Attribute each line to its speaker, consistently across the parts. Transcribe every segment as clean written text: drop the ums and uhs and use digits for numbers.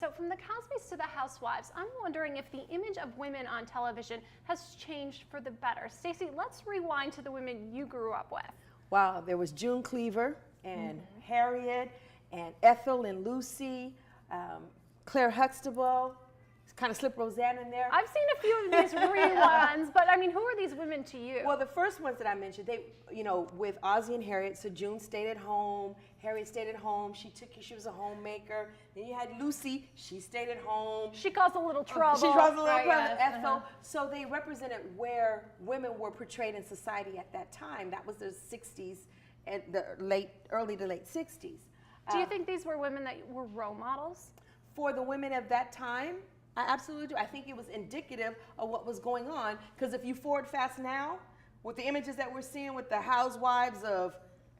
Speaker 1: So from the Cosbys to the Housewives, I'm wondering if the image of women on television has changed for the better. Stacey, let's rewind to the women you grew up with.
Speaker 2: Wow, there was June Cleaver and Harriet and Ethel and Lucy, Claire Huxtable. Kind of slip Roseanne in there.
Speaker 1: I've seen a few of these reruns, but I mean, who are these women to you?
Speaker 2: Well, the first ones that I mentioned, they, with Ozzie and Harriet, so June stayed at home, Harriet stayed at home, she was a homemaker. Then you had Lucy, she stayed at home.
Speaker 1: She caused a little trouble.
Speaker 2: She caused a little trouble,
Speaker 1: yes.
Speaker 2: Ethel. So they represented where women were portrayed in society at that time. That was the 60s and the early to late 60s.
Speaker 1: Do you think these were women that were role models?
Speaker 2: For the women of that time, I absolutely do. I think it was indicative of what was going on, because if you forward fast now, with the images that we're seeing with the housewives of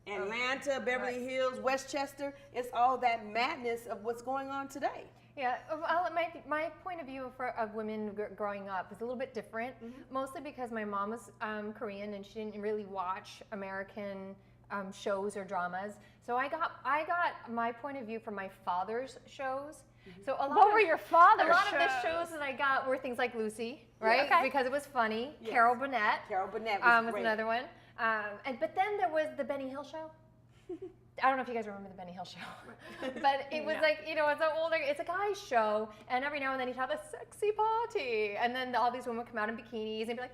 Speaker 2: Atlanta, Beverly Hills, Westchester, it's all that madness of what's going on today.
Speaker 3: Yeah, well, my point of view of women growing up is a little bit different, mostly because my mom was Korean and she didn't really watch American shows or dramas. So I got my point of view from my father's shows. So
Speaker 1: What were your father's
Speaker 3: A lot
Speaker 1: shows?
Speaker 3: of the shows that I got were things like Lucy, right?
Speaker 1: Okay.
Speaker 3: Because it was funny.
Speaker 2: Yes.
Speaker 3: Carol Burnett.
Speaker 2: Carol Burnett was
Speaker 3: was
Speaker 2: great.
Speaker 3: another one. But then there was the Benny Hill show. I don't know if you guys remember the Benny Hill show, but it was like, it's a guy's show, and every now and then he'd have a sexy party, and then all these women would come out in bikinis and be like,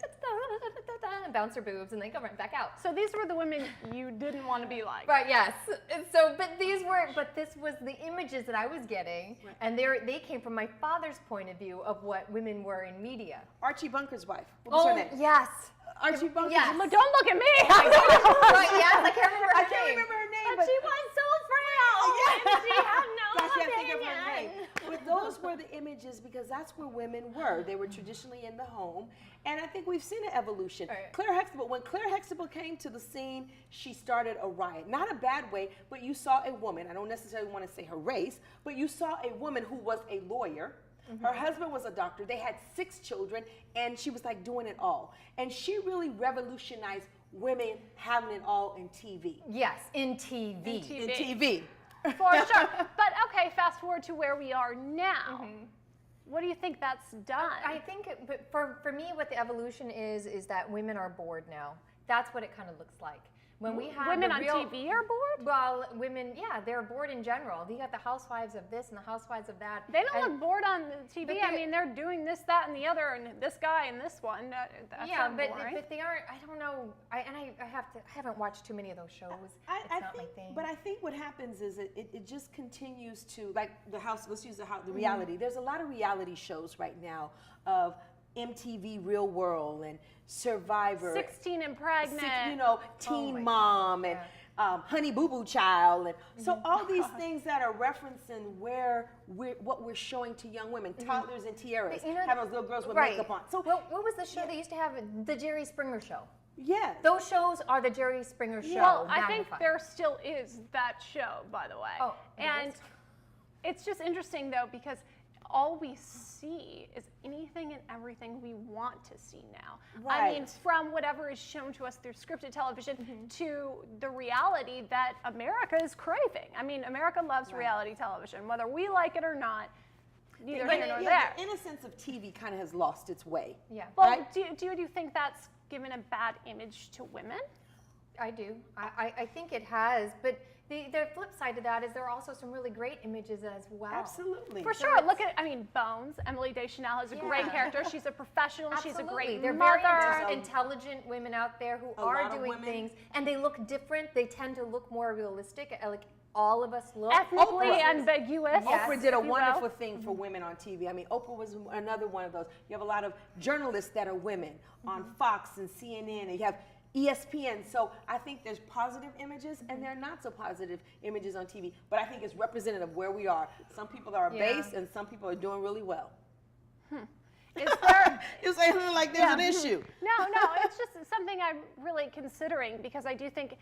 Speaker 3: and bounce their boobs, and then go right back out.
Speaker 1: So these were the women you didn't want to be like.
Speaker 3: Right, yes. And so, but this was the images that I was getting, and they came from my father's point of view of what women were in media.
Speaker 2: Archie Bunker's wife. What was her name?
Speaker 3: Yes.
Speaker 2: Archie Bunker's
Speaker 3: Yes.
Speaker 1: Look, don't look at me.
Speaker 3: Right, yes, I can't remember her
Speaker 2: I can't
Speaker 3: name.
Speaker 2: remember her name,
Speaker 1: But she was so frail. And she had no
Speaker 2: Gosh, I can't think of her
Speaker 1: opinion.
Speaker 2: name. But those were the images, because that's where women were. They were traditionally in the home. And I think we've seen an evolution.
Speaker 3: Right.
Speaker 2: Claire Huxtable, when Claire Huxtable came to the scene, she started a riot. Not a bad way, but you saw a woman, I don't necessarily want to say her race, but you saw a woman who was a lawyer. Her husband was a doctor. They had 6 children, and she was like doing it all. And she really revolutionized women having it all in TV.
Speaker 3: Yes, in TV.
Speaker 2: In TV.
Speaker 1: For sure. But okay, fast forward to where we are now. What do you think that's done?
Speaker 3: I think, but for me, what the evolution is that women are bored now. That's what it kind of looks like. When we have
Speaker 1: women
Speaker 3: the
Speaker 1: on
Speaker 3: real,
Speaker 1: TV are bored?
Speaker 3: Well, women, yeah, they're bored in general. You got the housewives of this and the housewives of that.
Speaker 1: They don't look bored on the TV. I
Speaker 3: they-
Speaker 1: mean, they're doing this, that, and the other, and this guy and this one. That's
Speaker 3: Yeah,
Speaker 1: not
Speaker 3: but
Speaker 1: boring.
Speaker 3: they aren't. I don't know. I haven't watched too many of those shows. It's not my thing.
Speaker 2: But I think what happens is it just continues to, like the house, let's use the reality. There's a lot of reality shows right now of MTV Real World and Survivor.
Speaker 1: 16 and pregnant.
Speaker 2: Teen Mom and Honey Boo Boo Child. And so all these things that are referencing what we're showing to young women, toddlers and tiaras, have those little girls with makeup on. So
Speaker 3: what was the show they used to have? The Jerry Springer Show.
Speaker 2: yeah.
Speaker 3: Those shows are the Jerry Springer Show.
Speaker 1: Well, I think
Speaker 3: magnified.
Speaker 1: there still is that show, by the way.
Speaker 3: Oh,
Speaker 1: and it's just interesting, though, because all we see is anything and everything we want to see now. I mean,
Speaker 2: Right.
Speaker 1: from whatever is shown to us through scripted television to the reality that America is craving. I mean, America loves reality television, whether we like it or not. Neither here nor there.
Speaker 2: The innocence of TV kind of has lost its way.
Speaker 3: Yeah.
Speaker 1: Well,
Speaker 2: right?
Speaker 1: do you think that's given a bad image to women?
Speaker 3: I do. I think it has, but the flip side to that is there are also some really great images as well.
Speaker 2: Absolutely.
Speaker 1: For sure. Look at, Bones. Emily Deschanel is a great
Speaker 3: Yeah.
Speaker 1: character. She's a professional. She's a
Speaker 3: Absolutely.
Speaker 1: great
Speaker 3: They're
Speaker 1: mother.
Speaker 3: very intelligent women out there who
Speaker 2: A
Speaker 3: are
Speaker 2: lot of
Speaker 3: doing
Speaker 2: women.
Speaker 3: things, and they look different. They tend to look more realistic, like all of us look.
Speaker 1: Ethnically
Speaker 2: Oprah.
Speaker 1: ambiguous.
Speaker 3: Yes.
Speaker 2: Oprah did a
Speaker 1: if you will.
Speaker 2: wonderful thing for women on TV. I mean, Oprah was another one of those. You have a lot of journalists that are women on Fox and CNN, and you have ESPN. So I think there's positive images and there are not so positive images on TV. But I think it's representative of where we are. Some people are base and some people are doing really well.
Speaker 1: Is there?
Speaker 2: You say like there's an issue.
Speaker 1: No, it's just something I'm really considering because I do think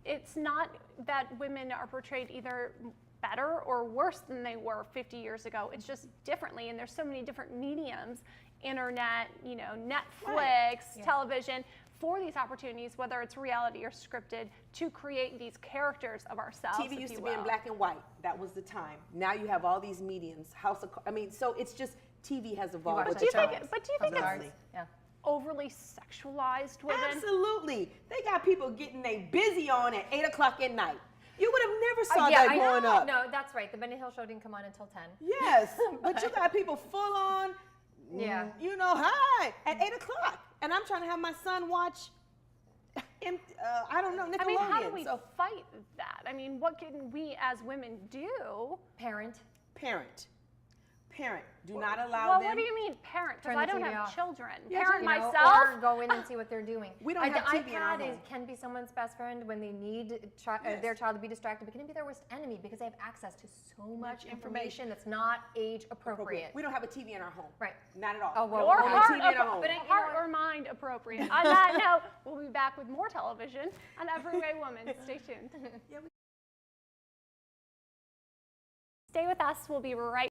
Speaker 1: it's not that women are portrayed either better or worse than they were 50 years ago. It's just differently, and there's so many different mediums, internet, Netflix, television, for these opportunities, whether it's reality or scripted, to create these characters of ourselves.
Speaker 2: TV used to be in black and white. That was the time. Now you have all these mediums. So it's just TV has evolved.
Speaker 3: watch
Speaker 2: with
Speaker 1: But do you
Speaker 2: the
Speaker 1: think?
Speaker 2: times.
Speaker 1: But do you
Speaker 3: House
Speaker 1: think
Speaker 3: of
Speaker 1: it's
Speaker 3: Cards. Yeah.
Speaker 1: overly sexualized women?
Speaker 2: Absolutely. They got people getting they busy on at 8 o'clock at night. You would have never saw
Speaker 3: Yeah,
Speaker 2: that growing up.
Speaker 3: No, that's right. The Benny Hill show didn't come on until 10.
Speaker 2: Yes, but you got people full on.
Speaker 3: Yeah.
Speaker 2: You know, hi at 8 o'clock, and I'm trying to have my son watch. I don't know, Nickelodeon.
Speaker 1: I mean, how do we
Speaker 2: so
Speaker 1: fight that? I mean, what can we as women do?
Speaker 3: Parent.
Speaker 2: parent, do not allow
Speaker 1: Well,
Speaker 2: them.
Speaker 1: what do you mean parent? Because
Speaker 3: Turn
Speaker 1: I
Speaker 3: the
Speaker 1: don't
Speaker 3: TV
Speaker 1: have
Speaker 3: off.
Speaker 1: children.
Speaker 2: Yeah,
Speaker 1: Parent
Speaker 2: you know,
Speaker 1: myself.
Speaker 3: Or go in and see what they're doing.
Speaker 2: We don't have
Speaker 3: the
Speaker 2: TV in our
Speaker 3: iPad
Speaker 2: home.
Speaker 3: can be someone's best friend when they need
Speaker 2: Yes.
Speaker 3: their child to be distracted, but can it be their worst enemy because they have access to so much information that's not age appropriate.
Speaker 2: We don't have a TV in our home.
Speaker 3: Right.
Speaker 2: Not at all.
Speaker 3: Oh, well,
Speaker 2: We
Speaker 1: Or
Speaker 2: don't have a
Speaker 1: heart,
Speaker 2: TV in our home.
Speaker 3: but you know
Speaker 1: heart
Speaker 3: what?
Speaker 1: or mind appropriate. On that note, we'll be back with more television on Everyday Woman. Stay tuned. Stay with us. We'll be right